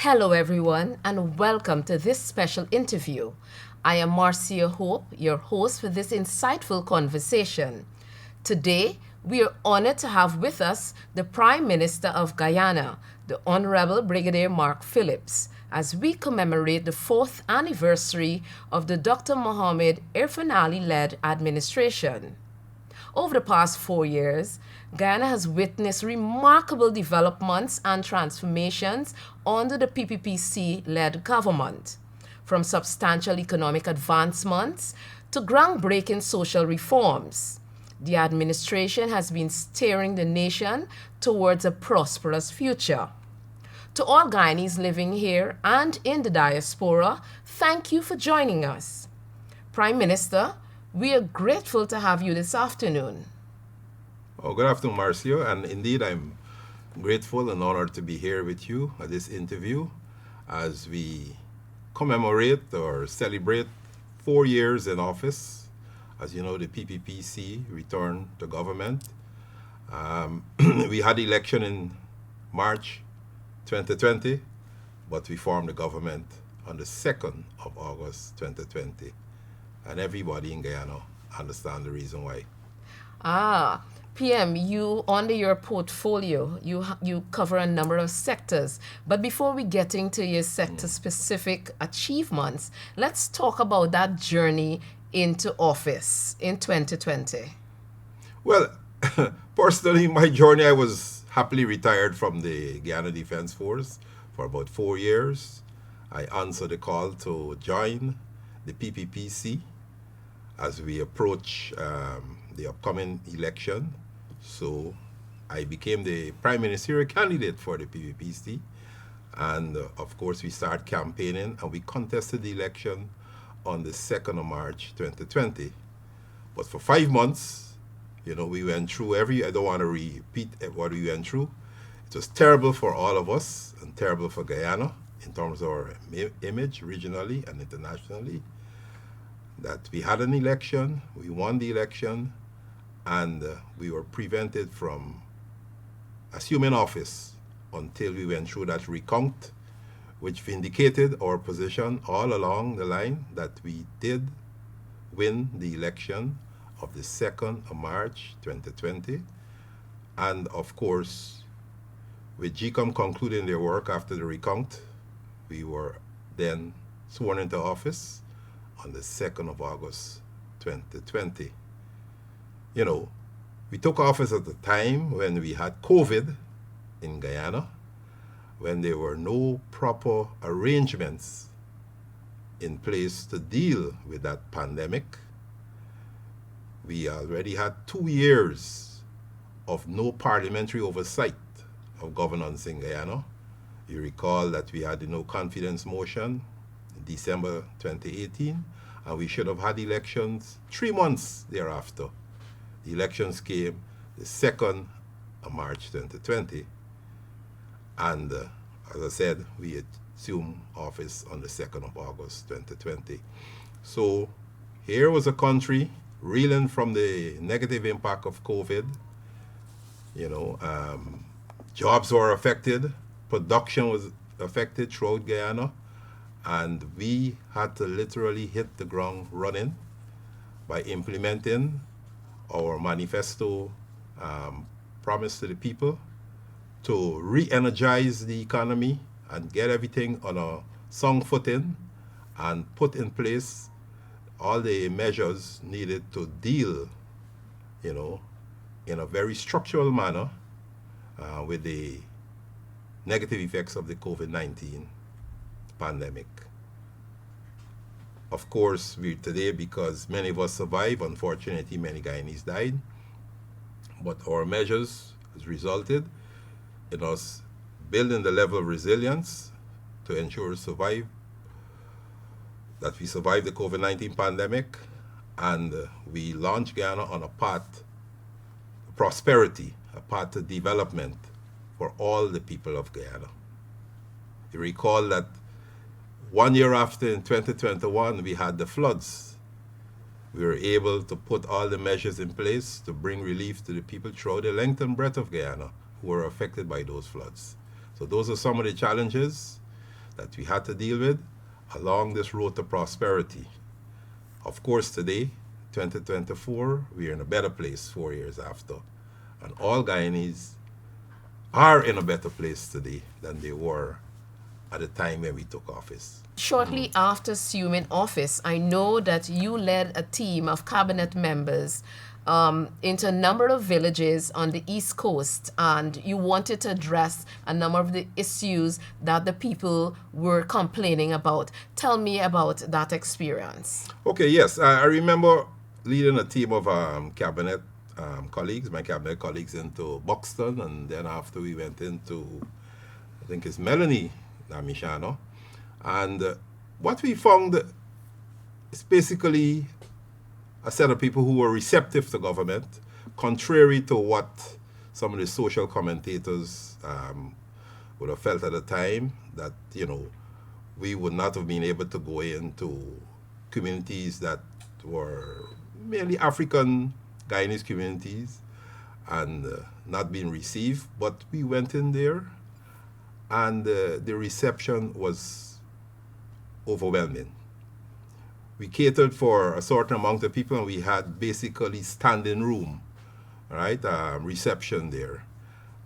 Hello, everyone, and welcome to this special interview. I am Marcia Hope, your host for this insightful conversation. Today, we are honored to have with us the Prime Minister of Guyana, the Honorable Brigadier Mark Phillips, as we commemorate the fourth anniversary of the Dr. Mohamed Irfan Ali led administration. Over the past 4 years, Guyana has witnessed remarkable developments and transformations under the PPPC led government, from substantial economic advancements to groundbreaking social reforms. The administration has been steering the nation towards a prosperous future. To all Guyanese living here and in the diaspora, thank you for joining us. Prime Minister, we are grateful to have you this afternoon. Oh, good afternoon, Marcio. And indeed, I'm grateful and honored to be here with you at this interview as we commemorate or celebrate 4 years in office. As you know, the PPPC returned to government. We had election in March 2020, but we formed the government on the 2nd of August 2020. And everybody in Guyana understand the reason why. PM, you under your portfolio, you cover a number of sectors. But before we get into your sector-specific achievements, let's talk about that journey into office in 2020. Well, personally, my journey, I was happily retired from the Guyana Defense Force for about 4 years. I answered the call to join the PPPC as we approach the upcoming election. So I became the prime ministerial candidate for the PPPC. And of course, we started campaigning and we contested the election on the 2nd of March 2020. But for 5 months, we went through I don't want to repeat what we went through. It was terrible for all of us and terrible for Guyana in terms of our image regionally and internationally. That we had an election, we won the election, and we were prevented from assuming office until we went through that recount, which vindicated our position all along the line that we did win the election of the 2nd of March 2020. And of course, with GCOM concluding their work after the recount, we were then sworn into office on the 2nd of August 2020. We took office at the time when we had COVID in Guyana, when there were no proper arrangements in place to deal with that pandemic. We already had 2 years of no parliamentary oversight of governance in Guyana. You recall that we had the no confidence motion in December 2018, and we should have had elections 3 months thereafter. The elections came the 2nd of March 2020, and as I said, we assumed office on the 2nd of August 2020. So here was a country reeling from the negative impact of COVID. Jobs were affected, production was affected throughout Guyana, and we had to literally hit the ground running by implementing our manifesto promise to the people to re-energize the economy and get everything on a sound footing and put in place all the measures needed to deal, in a very structural manner with the negative effects of the COVID-19 pandemic. Of course, we're today because many of us survived. Unfortunately, many Guyanese died. But our measures has resulted in us building the level of resilience to ensure that we survive the COVID-19 pandemic, and we launched Guyana on a path to prosperity, a path to development for all the people of Guyana. You recall that 1 year after, in 2021, we had the floods. We were able to put all the measures in place to bring relief to the people throughout the length and breadth of Guyana who were affected by those floods. So those are some of the challenges. that we had to deal with along this road to prosperity. Of course, today, 2024, we are in a better place 4 years after. And all Guyanese are in a better place today than they were at the time when we took office. Shortly after assuming office, I know that you led a team of cabinet members into a number of villages on the East Coast, and you wanted to address a number of the issues that the people were complaining about. Tell me about that experience. Okay, yes, I remember leading a team of cabinet colleagues, my cabinet colleagues, into Buxton, and then after we went into, I think it's Melanie Namishano. And what we found is basically a set of people who were receptive to government, contrary to what some of the social commentators would have felt at the time, that, we would not have been able to go into communities that were mainly African Guyanese communities and not being received. But we went in there, and the reception was overwhelming. We catered for a certain amount of people, and we had basically standing room, right, reception there.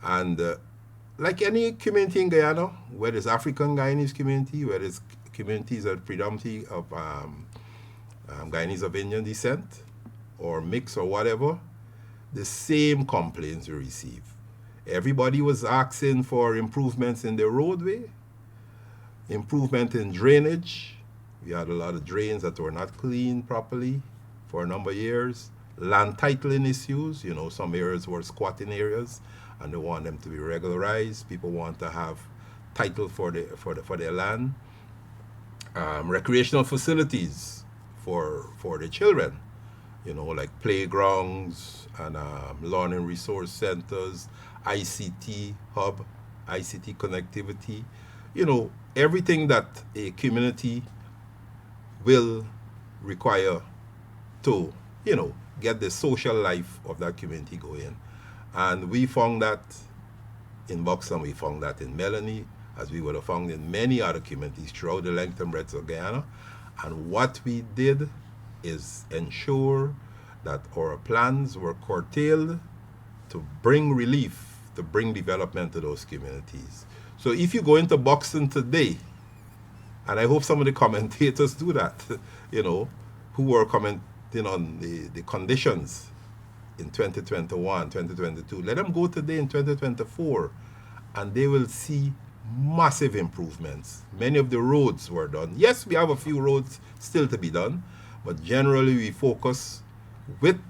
And like any community in Guyana, whether it's African Guyanese community, whether it's communities that predominantly of Guyanese of Indian descent, or mix or whatever, the same complaints we receive. Everybody was asking for improvements in the roadway, improvement in drainage. We had a lot of drains that were not cleaned properly for a number of years. Land titling issues, some areas were squatting areas, and they want them to be regularized. People want to have title for their land. Recreational facilities for the children, like playgrounds and learning resource centers, ICT hub, ICT connectivity, everything that a community will require to, get the social life of that community going. And we found that in Buxton, we found that in Melanie, as we would have found in many other communities throughout the length and breadth of Guyana. And what we did is ensure that our plans were curtailed to bring relief, to bring development to those communities. So if you go into Buxton today, and I hope some of the commentators do that, who were commenting on the conditions in 2021, 2022. Let them go today in 2024, and they will see massive improvements. Many of the roads were done. Yes, we have a few roads still to be done, but generally we focus with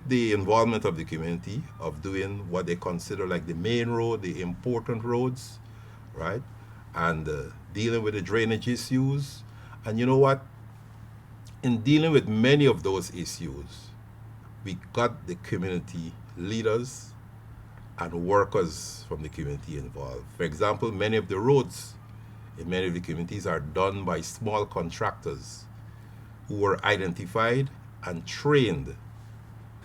the involvement of the community of doing what they consider like the main road, the important roads, right? And dealing with the drainage issues. And you know what? In dealing with many of those issues, we got the community leaders and workers from the community involved. For example, many of the roads in many of the communities are done by small contractors who were identified and trained,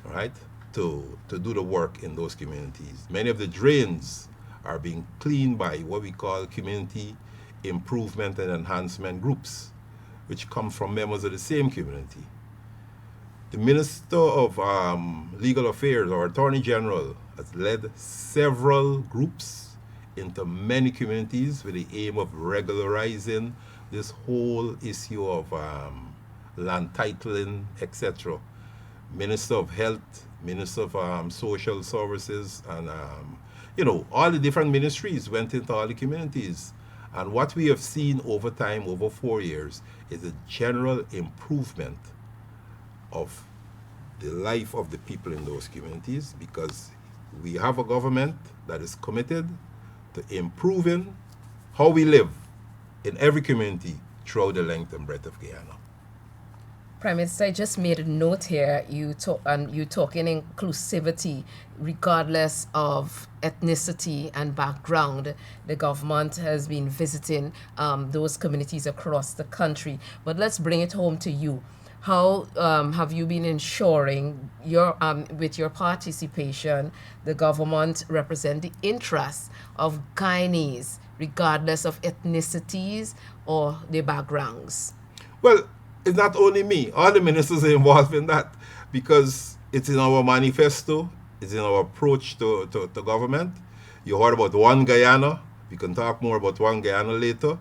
right, to do the work in those communities. Many of the drains are being cleaned by what we call community improvement and enhancement groups, which come from members of the same community. The Minister of Legal Affairs, or Attorney General, has led several groups into many communities with the aim of regularizing this whole issue of land titling, etc. Minister of Health, Minister of Social Services, and all the different ministries went into all the communities. And what we have seen over time, over 4 years, is a general improvement of the life of the people in those communities, because we have a government that is committed to improving how we live in every community throughout the length and breadth of Guyana. Prime Minister, I just made a note here. You talking inclusivity, regardless of ethnicity and background. The government has been visiting those communities across the country. But let's bring it home to you. How have you been ensuring with your participation, the government represent the interests of Guyanese regardless of ethnicities or their backgrounds? Well, it's not only me. All the ministers are involved in that because it's in our manifesto, it's in our approach to government. You heard about One Guyana. We can talk more about One Guyana later.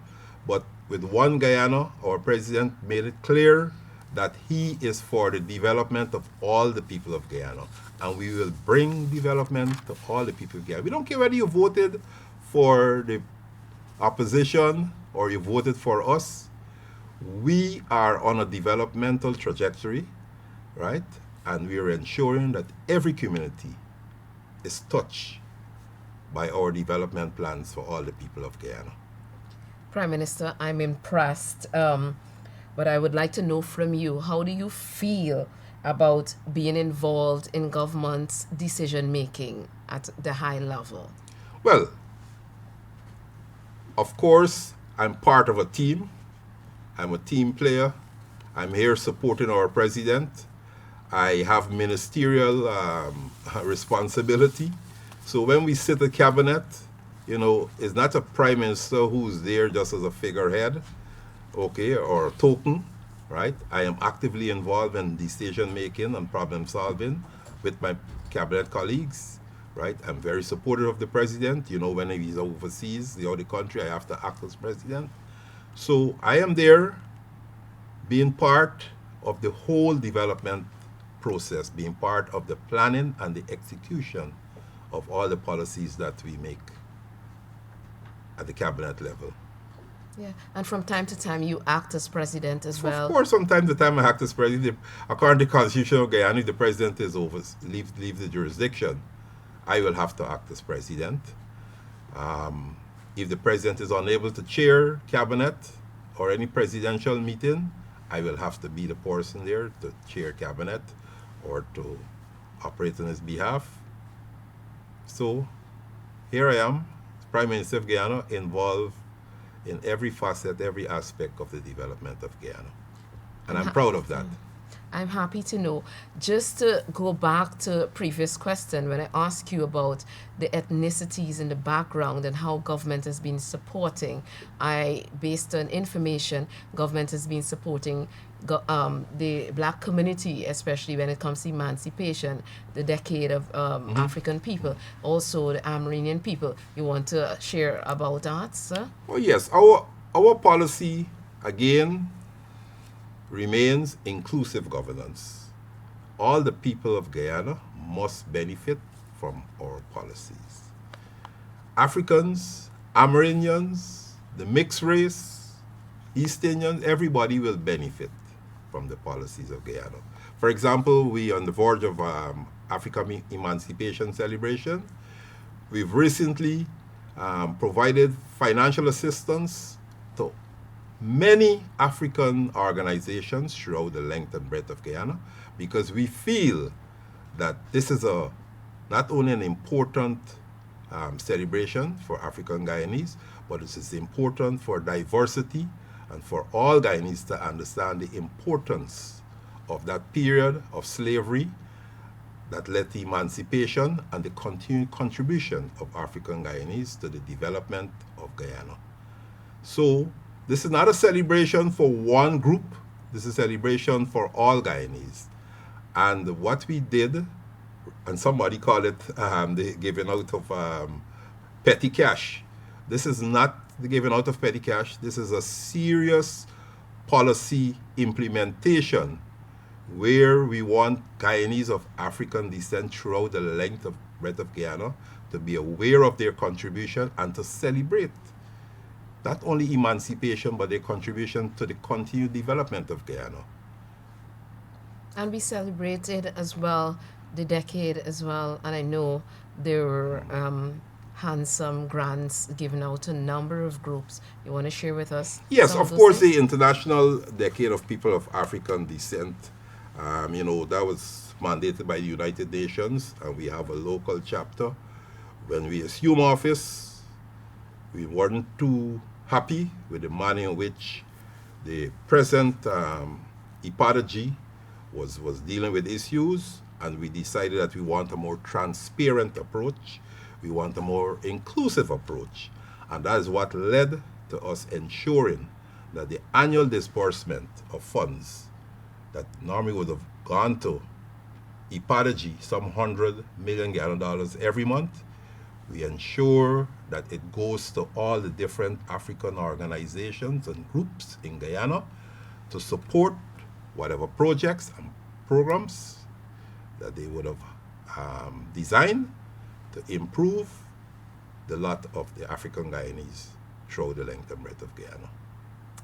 But with One Guyana, our president made it clear that he is for the development of all the people of Guyana. And we will bring development to all the people of Guyana. We don't care whether you voted for the opposition or you voted for us. We are on a developmental trajectory, right? And we are ensuring that every community is touched by our development plans for all the people of Guyana. Prime Minister, I'm impressed, but I would like to know from you, how do you feel about being involved in government's decision making at the high level? Well, of course, I'm part of a team. I'm a team player. I'm here supporting our president. I have ministerial responsibility. So when we sit at cabinet, it's not a prime minister who's there just as a figurehead, okay, or a token, right? I am actively involved in decision making and problem solving with my cabinet colleagues, right? I'm very supportive of the president. When he's overseas, the other country, I have to act as president. So I am there being part of the whole development process, being part of the planning and the execution of all the policies that we make at the cabinet level. Yeah, and from time to time you act as president as well. Of course, from time to time I act as president. According to the Constitution of Guyana, if the president is leave the jurisdiction, I will have to act as president. If the president is unable to chair cabinet or any presidential meeting, I will have to be the person there to chair cabinet or to operate on his behalf. So here I am, Prime Minister of Guyana, involved in every facet, every aspect of the development of Guyana. And I'm proud of that. I'm happy to know. Just to go back to previous question, when I asked you about the ethnicities in the background and how government has been supporting, based on information, government has been supporting the black community, especially when it comes to emancipation, the decade of African people, also the Amerindian people. You want to share about that, sir? Oh yes, our policy, again, remains inclusive governance. All the people of Guyana must benefit from our policies. Africans, Amerindians, the mixed race, East Indians, everybody will benefit from the policies of Guyana. For example, we on the verge of African Emancipation Celebration. We've recently provided financial assistance to many African organizations throughout the length and breadth of Guyana because we feel that this is not only an important celebration for African Guyanese, but it is important for diversity and for all Guyanese to understand the importance of that period of slavery that led to emancipation and the continued contribution of African Guyanese to the development of Guyana. So this is not a celebration for one group, this is a celebration for all Guyanese. And what we did, and somebody called it the giving out of petty cash. This is not the giving out of petty cash, this is a serious policy implementation where we want Guyanese of African descent throughout the length of breadth of Guyana to be aware of their contribution and to celebrate not only emancipation, but their contribution to the continued development of Guyana. And we celebrated as well the decade as well, and I know there were handsome grants given out to a number of groups. You want to share with us? Yes, of course, the International Decade of People of African Descent, that was mandated by the United Nations, and we have a local chapter. When we assumed office, we weren't too happy with the manner in which the present Ipadaji was dealing with issues, and we decided that we want a more transparent approach, we want a more inclusive approach. And that is what led to us ensuring that the annual disbursement of funds that normally would have gone to Ipadagy, some $100 million every month, we ensure that it goes to all the different African organizations and groups in Guyana to support whatever projects and programs that they would have designed to improve the lot of the African Guyanese throughout the length and breadth of Guyana.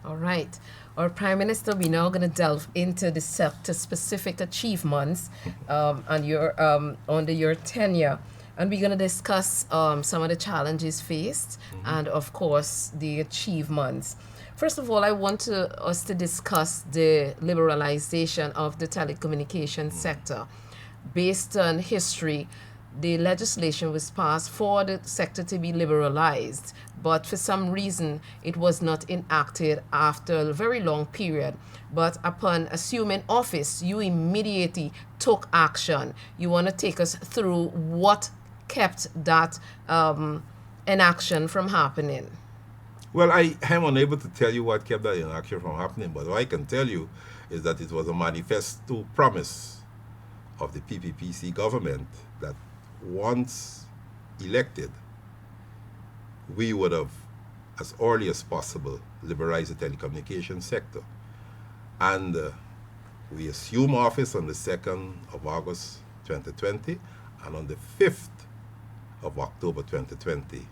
All right. Our Prime Minister, we're now going to delve into the sector-specific achievements and under your tenure. And we're going to discuss some of the challenges faced and, of course, the achievements. First of all, I want us to discuss the liberalization of the telecommunications sector. Based on history, the legislation was passed for the sector to be liberalized, but for some reason it was not enacted after a very long period. But upon assuming office, you immediately took action. You want to take us through what kept that inaction from happening? Well, I am unable to tell you what kept that inaction from happening, but what I can tell you is that it was a manifesto promise of the PPPC government that once elected, we would have, as early as possible, liberalized the telecommunications sector. And we assumed office on the 2nd of August 2020, and on the 5th of October 2020,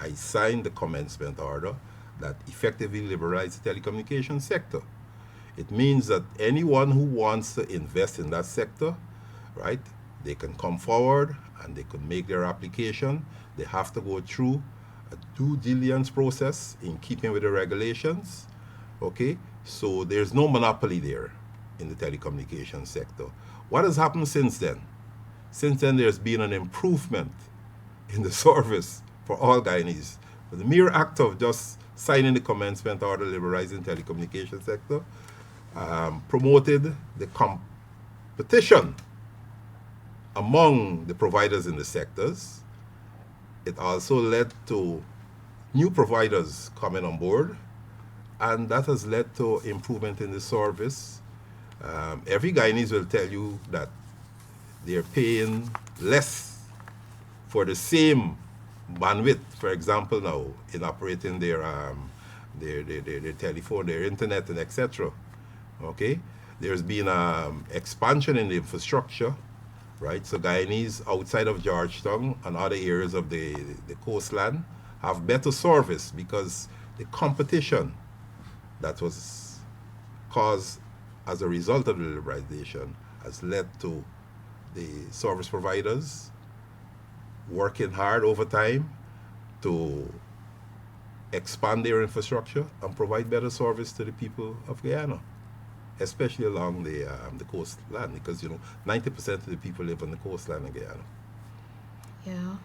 I signed the commencement order that effectively liberalized the telecommunications sector. It means that anyone who wants to invest in that sector, right, they can come forward and they could make their application. They have to go through a due diligence process in keeping with the regulations. Okay, so there's no monopoly there in the telecommunications sector. What has happened since then? Since then, there's been an improvement in the service for all Guyanese. But the mere act of just signing the commencement order liberalizing the telecommunications sector promoted the competition among the providers in the sectors. It also led to new providers coming on board, and that has led to improvement in the service. Every Guyanese will tell you that they're paying less for the same bandwidth, for example, now in operating their telephone, their internet, and etc. Okay, there's been expansion in the infrastructure, right? So Guyanese outside of Georgetown and other areas of the coastland have better service because the competition that was caused as a result of the liberalization has led to the service providers working hard over time to expand their infrastructure and provide better service to the people of Guyana, especially along the coastline, because 90% of the people live on the coastline of Guyana. Yeah.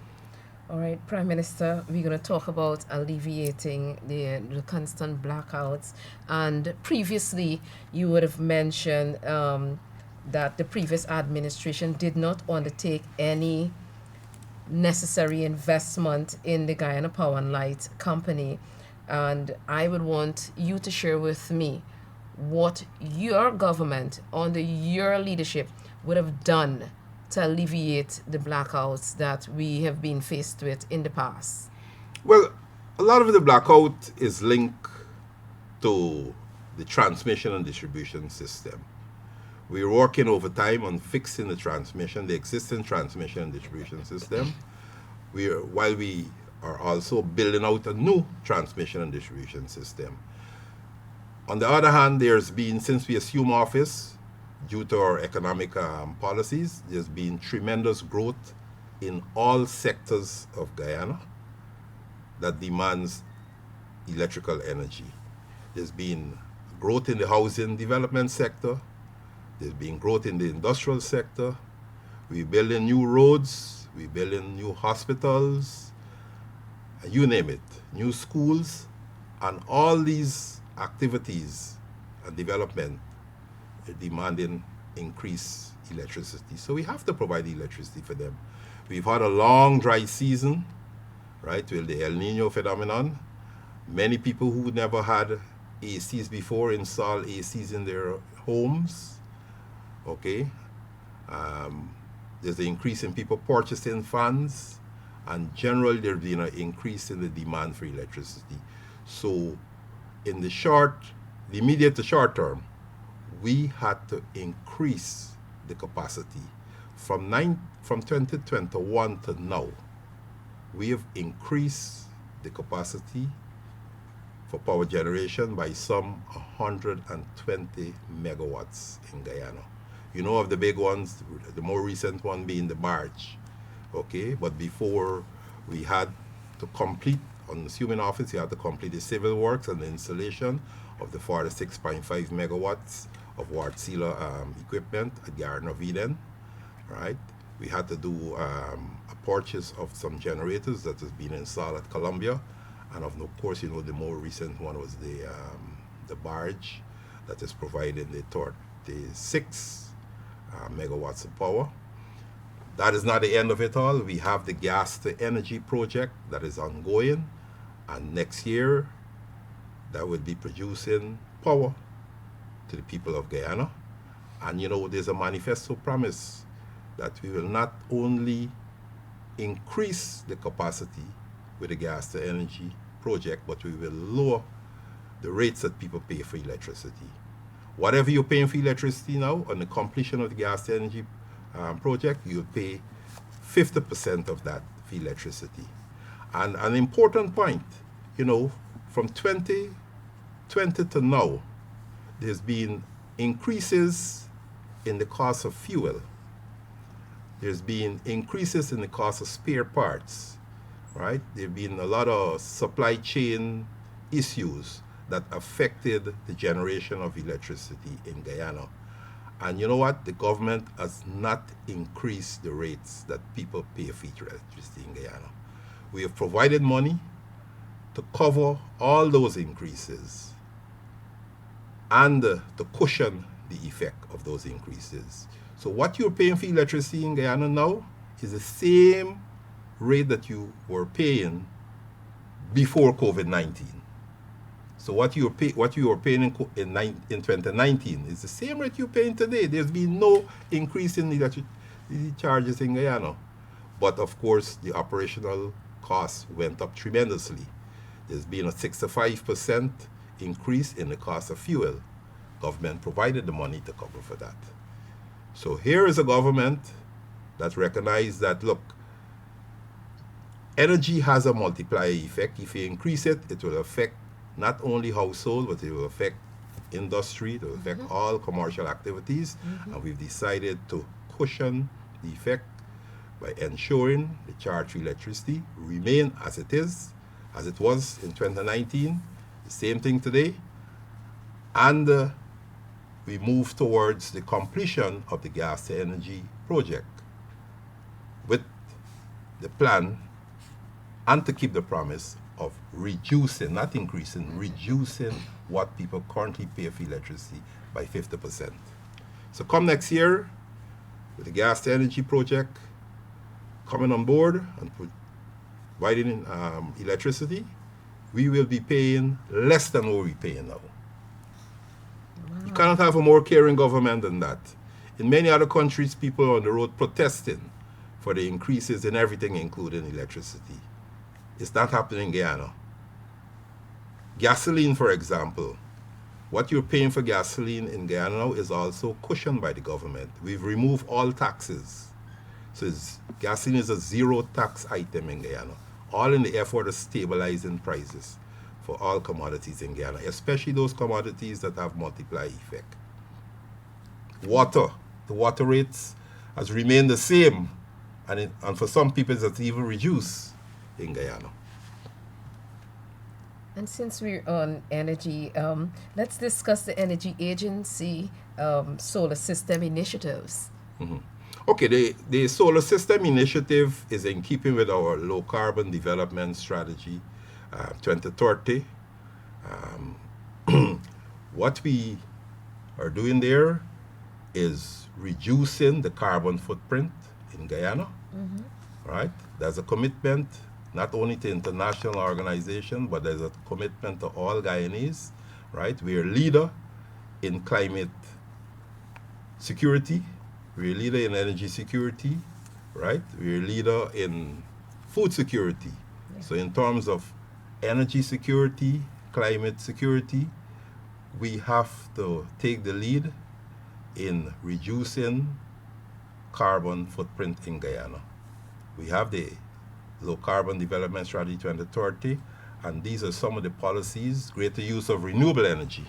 All right, Prime Minister, we're going to talk about alleviating the constant blackouts. And previously, you would have mentioned that the previous administration did not undertake any necessary investment in the Guyana Power and Light Company. And I would want you to share with me what your government, under your leadership, would have done to alleviate the blackouts that we have been faced with in the past. Well, a lot of the blackout is linked to the transmission and distribution system. We're working over time on fixing the existing transmission and distribution system, while we are also building out a new transmission and distribution system. On the other hand, there's been, since we assumed office, due to our economic policies, there's been tremendous growth in all sectors of Guyana that demands electrical energy. There's been growth in the housing development sector. There's been growth in the industrial sector. We're building new roads. We're building new hospitals. You name it. New schools. And all these activities and development are demanding increased electricity. So we have to provide electricity for them. We've had a long dry season, right? Well, the El Nino phenomenon. Many people who never had ACs before install ACs in their homes. Okay, there's an increase in people purchasing fans, and generally there's been an increase in the demand for electricity. So, in the immediate to short term, we had to increase the capacity from 2021 to now. We have increased the capacity for power generation by some 120 megawatts in Guyana. You know of the big ones, the more recent one being the barge. Okay, but before we had to complete, on the assuming office, you had to complete the civil works and the installation of the 46.5 megawatts of ward sealer equipment at Garden of Eden, right? We had to do a purchase of some generators that has been installed at Columbia, and of course, you know, the more recent one was the barge that is providing the 36 megawatts of power. That is not the end of it all. We have the gas to energy project that is ongoing, and next year that will be producing power to the people of Guyana. And you know, there's a manifesto promise that we will not only increase the capacity with the gas to energy project, but we will lower the rates that people pay for electricity. Whatever you're paying for electricity now, on the completion of the gas to energy project, you'll pay 50% of that for electricity. And an important point, you know, from 2020 to now, there's been increases in the cost of fuel. There's been increases in the cost of spare parts, right? There have been a lot of supply chain issues that affected the generation of electricity in Guyana. And you know what? The government has not increased the rates that people pay for electricity in Guyana. We have provided money to cover all those increases and to cushion the effect of those increases. So what you're paying for electricity in Guyana now is the same rate that you were paying before COVID-19. So what you were paying in 2019 is the same rate you're paying today. There's been no increase in electricity charges in Guyana. But of course, the operational costs went up tremendously. There's been a 65% increase in the cost of fuel. Government provided the money to cover for that. So here is a government that recognized that, look, energy has a multiplier effect. If you increase it, it will affect not only household, but it will affect industry, it will affect all commercial activities. And we've decided to cushion the effect by ensuring the charge for electricity remain as it is, as it was in 2019, the same thing today. And we move towards the completion of the gas to energy project with the plan and to keep the promise of reducing, not increasing, reducing what people currently pay for electricity by 50%. So come next year, with the gas to energy project coming on board and providing electricity, we will be paying less than what we're paying now. You cannot have a more caring government than that. In many other countries, people are on the road protesting for the increases in everything, including electricity. It's not happening in Guyana. Gasoline, for example, what you're paying for gasoline in Guyana now is also cushioned by the government. We've removed all taxes. So gasoline is a zero tax item in Guyana, all in the effort of stabilizing prices for all commodities in Guyana, especially those commodities that have multiplier effect. Water, the water rates has remained the same, and for some people it's even reduced in Guyana. And since we're on energy, let's discuss the Energy Agency solar system initiatives. Okay, the solar system initiative is in keeping with our low carbon development strategy 2030. What we are doing there is reducing the carbon footprint in Guyana. Right? There's a commitment not only to international organizations, but there's a commitment to all Guyanese, right? We're a leader in climate security. We're a leader in energy security, right? We're a leader in food security. Yeah. So in terms of energy security, climate security, we have to take the lead in reducing carbon footprint in Guyana. We have the Low Carbon Development Strategy 2030, and these are some of the policies. Greater use of renewable energy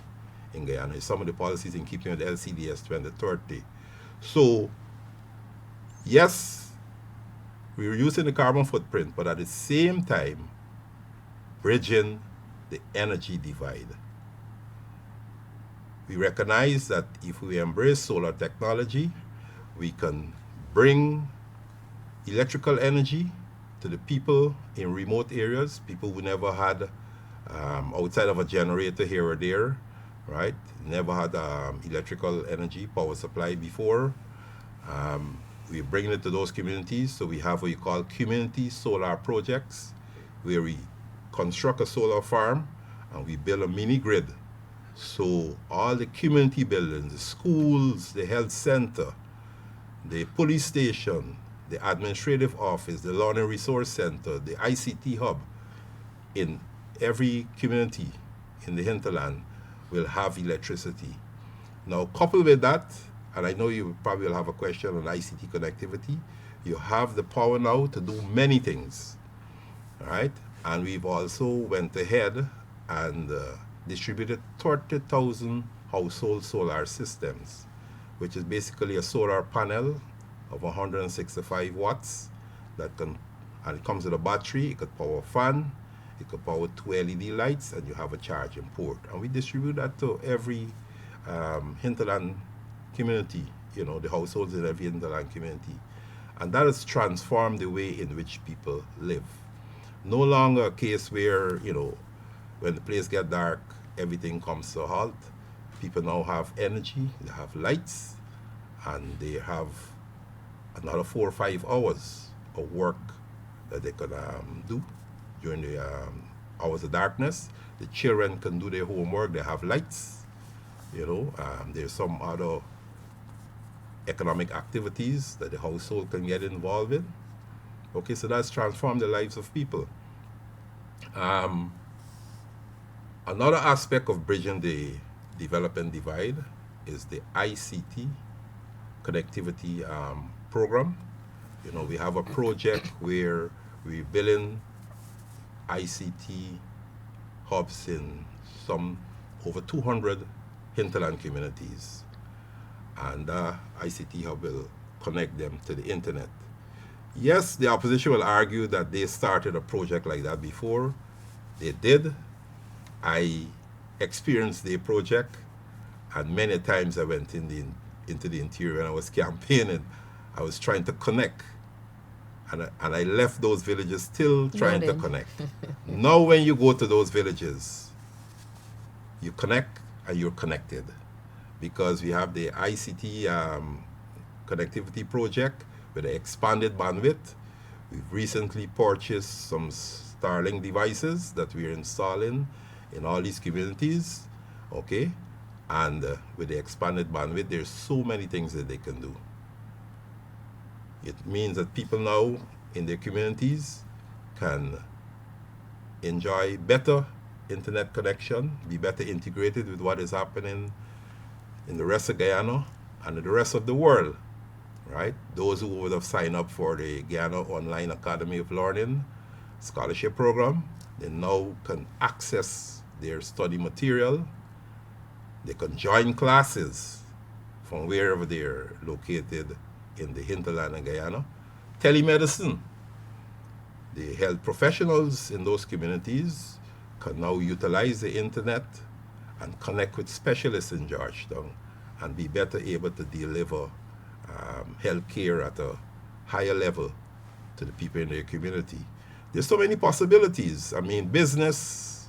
in Guyana is some of the policies in keeping with LCDS 2030. So, yes, we're reducing the carbon footprint, but at the same time, bridging the energy divide. We recognize that if we embrace solar technology, we can bring electrical energy to the people in remote areas, people who never had, outside of a generator here or there, right? Never had electrical energy power supply before. We're bringing it to those communities, so we have what you call community solar projects, where we construct a solar farm and we build a mini grid. So all the community buildings, the schools, the health center, the police station, the administrative office, the learning resource center, the ICT hub in every community in the hinterland will have electricity. Now, coupled with that, and I know you probably will have a question on ICT connectivity, you have the power now to do many things, all right? And we've also went ahead and distributed 30,000 household solar systems, which is basically a solar panel of 165 watts that can, and it comes with a battery. It could power a fan, it could power 2 LED lights, and you have a charging port. And we distribute that to every hinterland community, you know, the households in every hinterland community. And that has transformed the way in which people live. No longer a case where, you know, when the place gets dark, everything comes to a halt. People now have energy, they have lights, and they have another 4 or 5 hours of work that they can do during the hours of darkness. The children can do their homework, they have lights, you know. There's some other economic activities that the household can get involved in. Okay, so that's transformed the lives of people. Another aspect of bridging the development divide is the ICT connectivity program. You know, we have a project where we're building ICT hubs in some over 200 hinterland communities, and ICT hub will connect them to the internet. Yes, the opposition will argue that they started a project like that before. They did. I experienced the project, and many times I went into the interior when I was campaigning. I was trying to connect, and I left those villages still trying to connect. Now when you go to those villages, you connect and you're connected, because we have the ICT connectivity project with the expanded bandwidth. We've recently purchased some Starlink devices that we're installing in all these communities, okay? And with the expanded bandwidth, there's so many things that they can do. It means that people now in their communities can enjoy better internet connection, be better integrated with what is happening in the rest of Guyana and in the rest of the world, right? Those who would have signed up for the Guyana Online Academy of Learning scholarship program, they now can access their study material. They can join classes from wherever they're located in the hinterland in Guyana. Telemedicine. The health professionals in those communities can now utilize the internet and connect with specialists in Georgetown and be better able to deliver health care at a higher level to the people in their community. There's so many possibilities. I mean, business,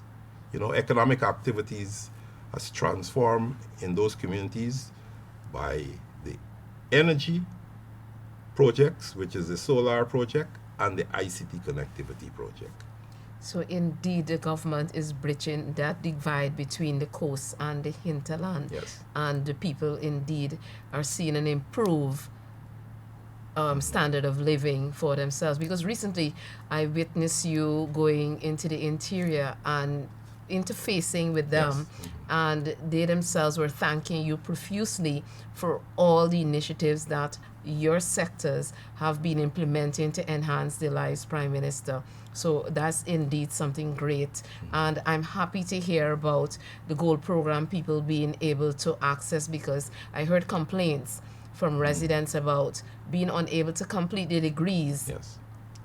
you know, economic activities has transformed in those communities by the energy projects, which is the solar project, and the ICT connectivity project. So indeed, the government is bridging that divide between the coast and the hinterland, Yes. and the people indeed are seeing an improved standard of living for themselves. Because recently, I witnessed you going into the interior and interfacing with them, Yes. and they themselves were thanking you profusely for all the initiatives that your sectors have been implementing to enhance the lives, Prime Minister. So that's indeed something great. And I'm happy to hear about the gold program people being able to access, because I heard complaints from residents about being unable to complete their degrees Yes.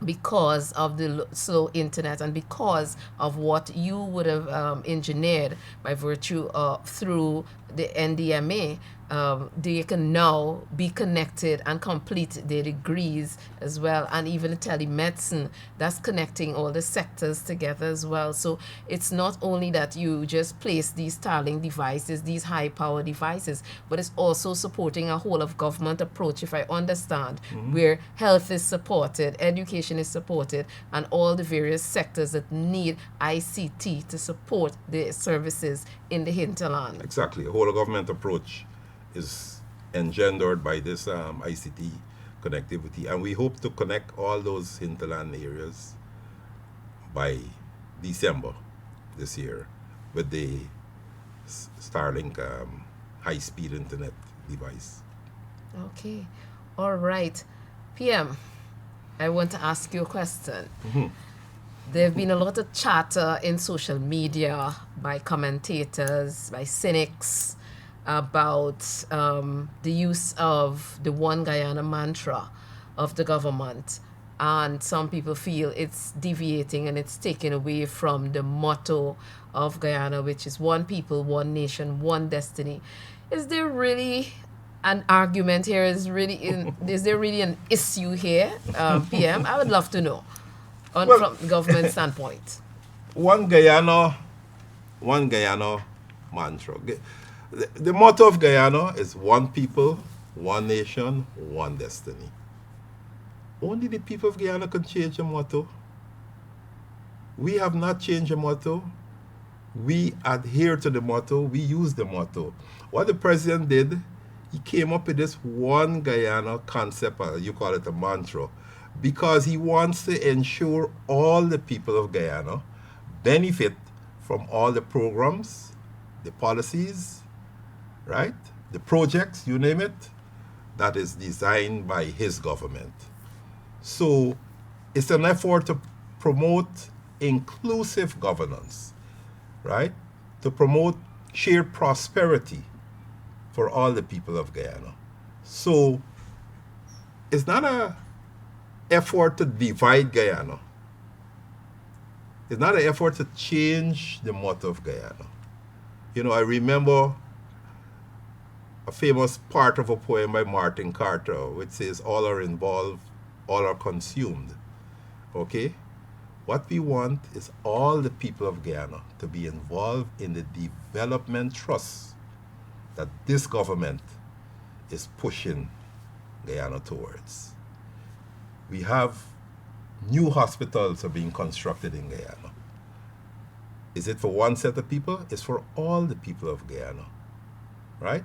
because of the slow internet, and because of what you would have engineered by virtue of through the NDMA. They can now be connected and complete their degrees as well, and even telemedicine that's connecting all the sectors together as well. So it's not only that you just place these Starlink devices, these high power devices, but it's also supporting a whole of government approach, if I understand, where health is supported, education is supported, and all the various sectors that need ICT to support the services in the hinterland. Exactly. A whole of government approach is engendered by this ICT connectivity, and we hope to connect all those hinterland areas by December this year with the Starlink high-speed internet device. Okay. All right. PM, I want to ask you a question. There have been a lot of chatter in social media by commentators, by cynics, about the use of the One Guyana mantra of the government. And some people feel it's deviating and it's taken away from the motto of Guyana, which is one people, one nation, one destiny. Is there really an argument here? Is there really an issue here, PM? I would love to know Well, from the government standpoint. one Guyana, one Guyana mantra. The motto of Guyana is one people, one nation, one destiny. Only the people of Guyana can change the motto. We have not changed the motto. We adhere to the motto. We use the motto. What the president did, he came up with this one Guyana concept, you call it a mantra, because he wants to ensure all the people of Guyana benefit from all the programs, the policies, right? The projects, you name it, that is designed by his government. So it's an effort to promote inclusive governance, right? To promote shared prosperity for all the people of Guyana. So it's not an effort to divide Guyana. It's not an effort to change the motto of Guyana. You know, I remember a famous part of a poem by Martin Carter, which says, all are involved, all are consumed. Okay? What we want is all the people of Guyana to be involved in the development trust that this government is pushing Guyana towards. We have new hospitals are being constructed in Guyana. Is it for one set of people? It's for all the people of Guyana, right?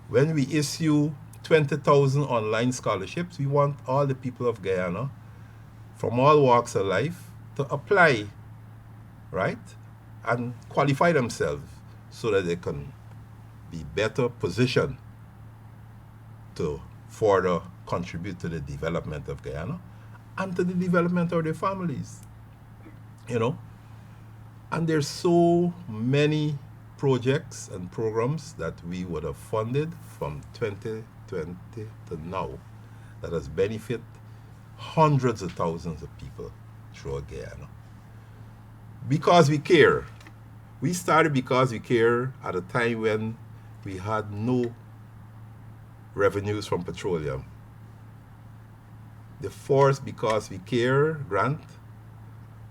When we issue 20,000 online scholarships, we want all the people of Guyana from all walks of life to apply, right? And qualify themselves so that they can be better positioned to further contribute to the development of Guyana and to the development of their families, you know? And there's so many projects and programs that we would have funded from 2020 to now that has benefited hundreds of thousands of people throughout Guyana. Because we care. We started because we care at a time when we had no revenues from petroleum. The first Because We Care grant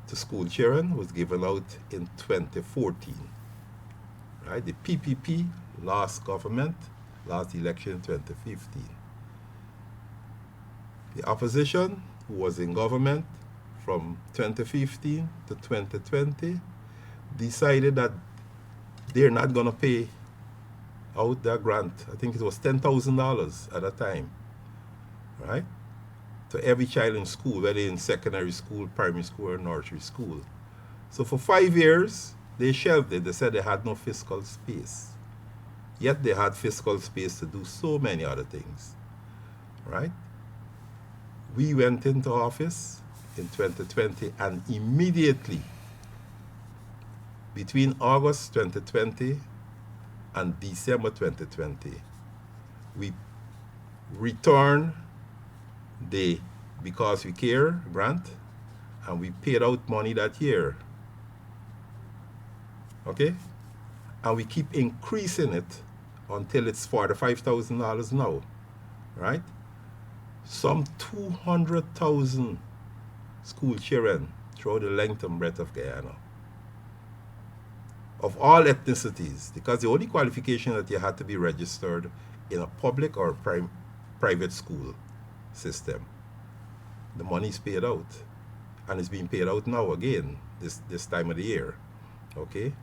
to school children was given out in 2014. Right? The PPP last election in 2015. The opposition who was in government from 2015 to 2020, decided that they're not going to pay out their grant. I think it was $10,000 at a time, right? To every child in school, whether in secondary school, primary school, or nursery school. So for 5 years, they shelved it. They said they had no fiscal space. Yet they had fiscal space to do so many other things, right? We went into office in 2020, and immediately between August 2020 and December 2020, we returned the Because We Care grant, and we paid out money that year. Okay? And we keep increasing it until it's $45,000 now, right? Some 200,000 school children throughout the length and breadth of Guyana, of all ethnicities, because the only qualification that you had to be registered in a public or private school system. The money's paid out, and it's being paid out now again, this time of the year, okay?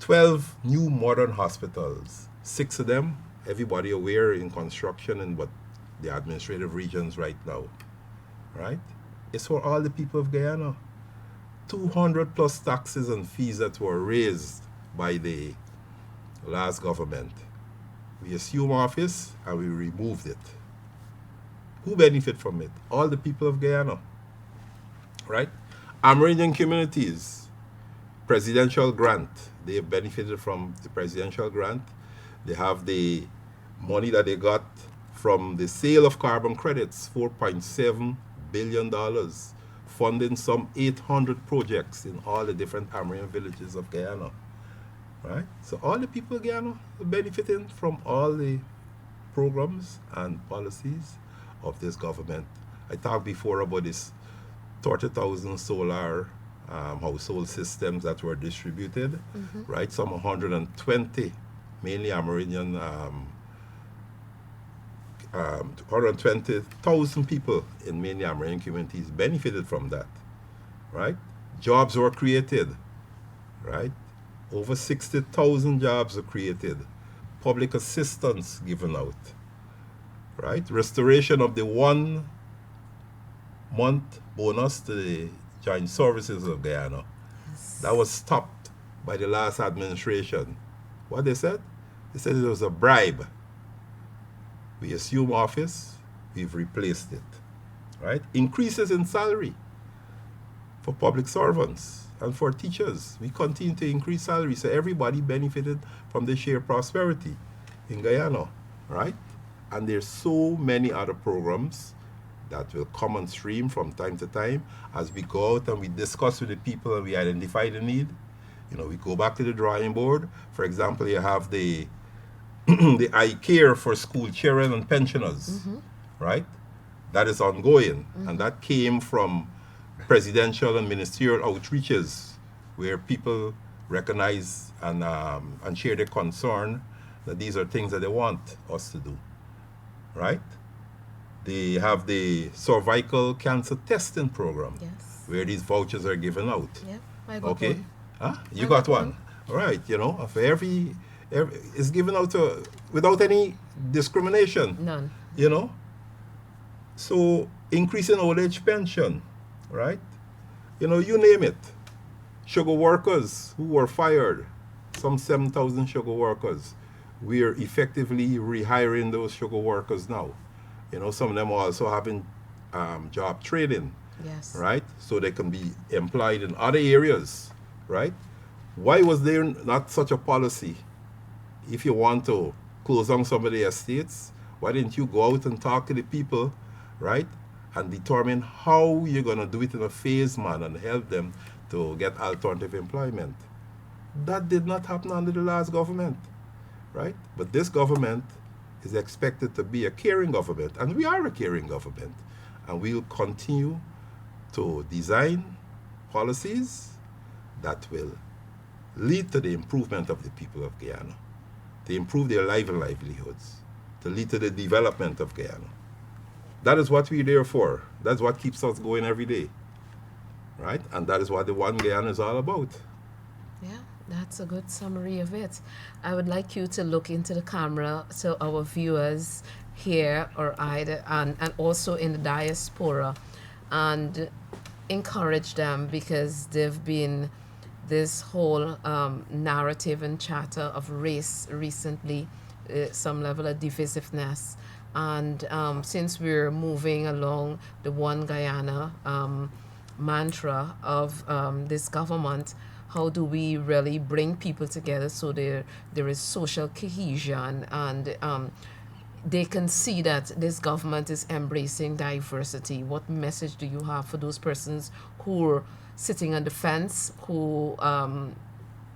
12 new modern hospitals, 6 of them, everybody aware, in construction in what the administrative regions right now, right? It's for all the people of Guyana. 200 plus taxes and fees that were raised by the last government. We assumed office and we removed it. Who benefit from it? All the people of Guyana, right? Amerindian communities, presidential grant. They have benefited from the presidential grant. They have the money that they got from the sale of carbon credits, $4.7 billion, funding some 800 projects in all the different Amerindian villages of Guyana, right? So all the people of Guyana are benefiting from all the programs and policies of this government. I talked before about this 30,000 solar household systems that were distributed, right? Some 120, mainly Amerindian, 120,000 people in mainly Amerindian communities benefited from that, right? Jobs were created, right? Over 60,000 jobs were created. Public assistance given out, right? Restoration of the 1 month bonus to the joint services of Guyana. Yes. That was stopped by the last administration. What they said? They said it was a bribe. We assume office, we've replaced it, right? Increases in salary for public servants and for teachers. We continue to increase salary, so everybody benefited from the sheer prosperity in Guyana, right? And there's so many other programs that will come on stream from time to time as we go out and we discuss with the people and we identify the need. You know, we go back to the drawing board. For example, you have the the I Care for school children and pensioners, right? That is ongoing, and that came from presidential and ministerial outreaches where people recognize and share their concern that these are things that they want us to do, right? They have the cervical cancer testing program, yes, where these vouchers are given out. Yeah, I got okay. One. Huh? You got one. All right, you know, for every it's given out without any discrimination. None. You know? So increasing old age pension, right? You know, you name it. Sugar workers who were fired, some 7,000 sugar workers. We're effectively rehiring those sugar workers now. You know, some of them are also having job training, yes, right? So they can be employed in other areas, right? Why was there not such a policy? If you want to close down some of the estates, why didn't you go out and talk to the people, right? And determine how you're going to do it in a phased manner and help them to get alternative employment. That did not happen under the last government, right? But this government is expected to be a caring government, and we are a caring government. And we'll continue to design policies that will lead to the improvement of the people of Guyana, to improve their life and livelihoods, to lead to the development of Guyana. That is what we're there for. That's what keeps us going every day, right? And that is what the One Guyana is all about. Yeah, that's a good summary of it. I would like you to look into the camera so our viewers here or either and also in the diaspora and encourage them because they've been this whole narrative and chatter of race recently, some level of divisiveness. And since we're moving along the One Guyana mantra of this government, how do we really bring people together so there is social cohesion and they can see that this government is embracing diversity? What message do you have for those persons who are sitting on the fence, who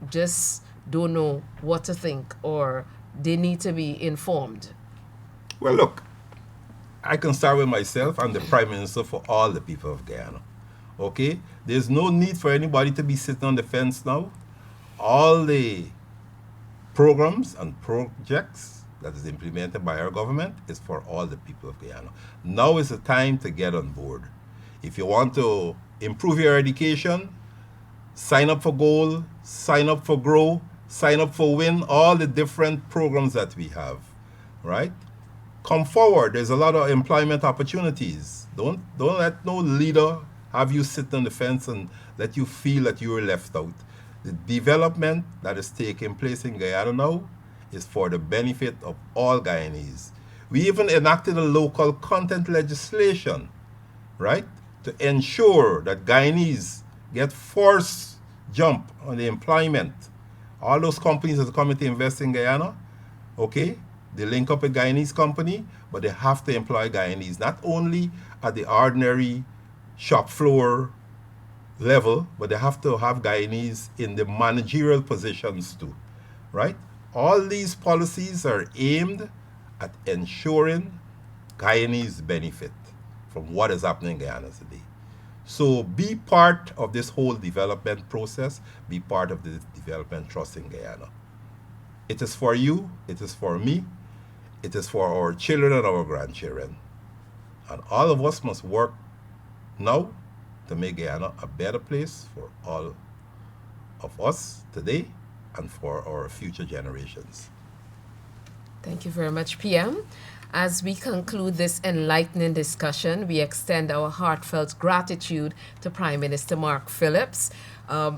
just don't know what to think or they need to be informed? Well, look, I can start with myself. I'm the Prime Minister for all the people of Guyana. Okay? There's no need for anybody to be sitting on the fence now. All the programs and projects that is implemented by our government is for all the people of Guyana. Now is the time to get on board. If you want to improve your education, sign up for Goal, sign up for Grow, sign up for Win, all the different programs that we have, right? Come forward. There's a lot of employment opportunities. Don't let no leader have you sit on the fence and let you feel that you are left out. The development that is taking place in Guyana now is for the benefit of all Guyanese. We even enacted a local content legislation, right, to ensure that Guyanese get forced jump on the employment. All those companies that come to invest in Guyana, okay, they link up a Guyanese company, but they have to employ Guyanese, not only at the ordinary shop floor level, but they have to have Guyanese in the managerial positions too, right? All these policies are aimed at ensuring Guyanese benefit from what is happening in Guyana today. So be part of this whole development process, be part of the development trust in Guyana. It is for you, it is for me, it is for our children and our grandchildren. And all of us must work now to make Guyana a better place for all of us today and for our future generations. Thank you very much, PM. As we conclude this enlightening discussion, we extend our heartfelt gratitude to Prime Minister Mark Phillips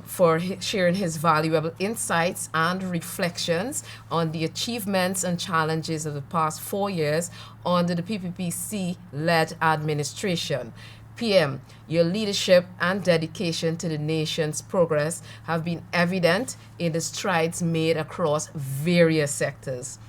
for sharing his valuable insights and reflections on the achievements and challenges of the past 4 years under the PPPC-led administration. PM, your leadership and dedication to the nation's progress have been evident in the strides made across various sectors.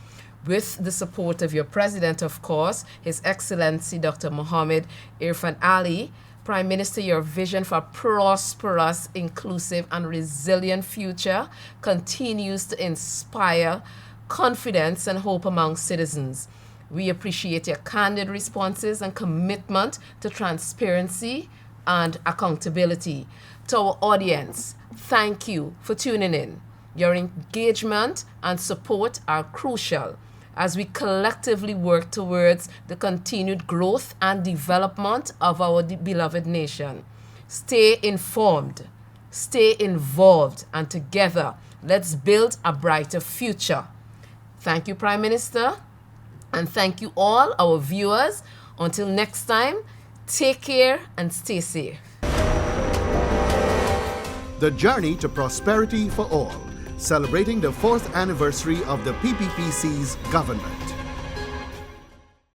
With the support of your president, of course, His Excellency Dr. Mohammed Irfan Ali, Prime Minister, your vision for a prosperous, inclusive, and resilient future continues to inspire confidence and hope among citizens. We appreciate your candid responses and commitment to transparency and accountability. To our audience, thank you for tuning in. Your engagement and support are crucial as we collectively work towards the continued growth and development of our beloved nation. Stay informed, stay involved, and together, let's build a brighter future. Thank you, Prime Minister. And thank you all, our viewers. Until next time, take care and stay safe. The Journey to Prosperity for All, celebrating the 4th anniversary of the PPPC's government.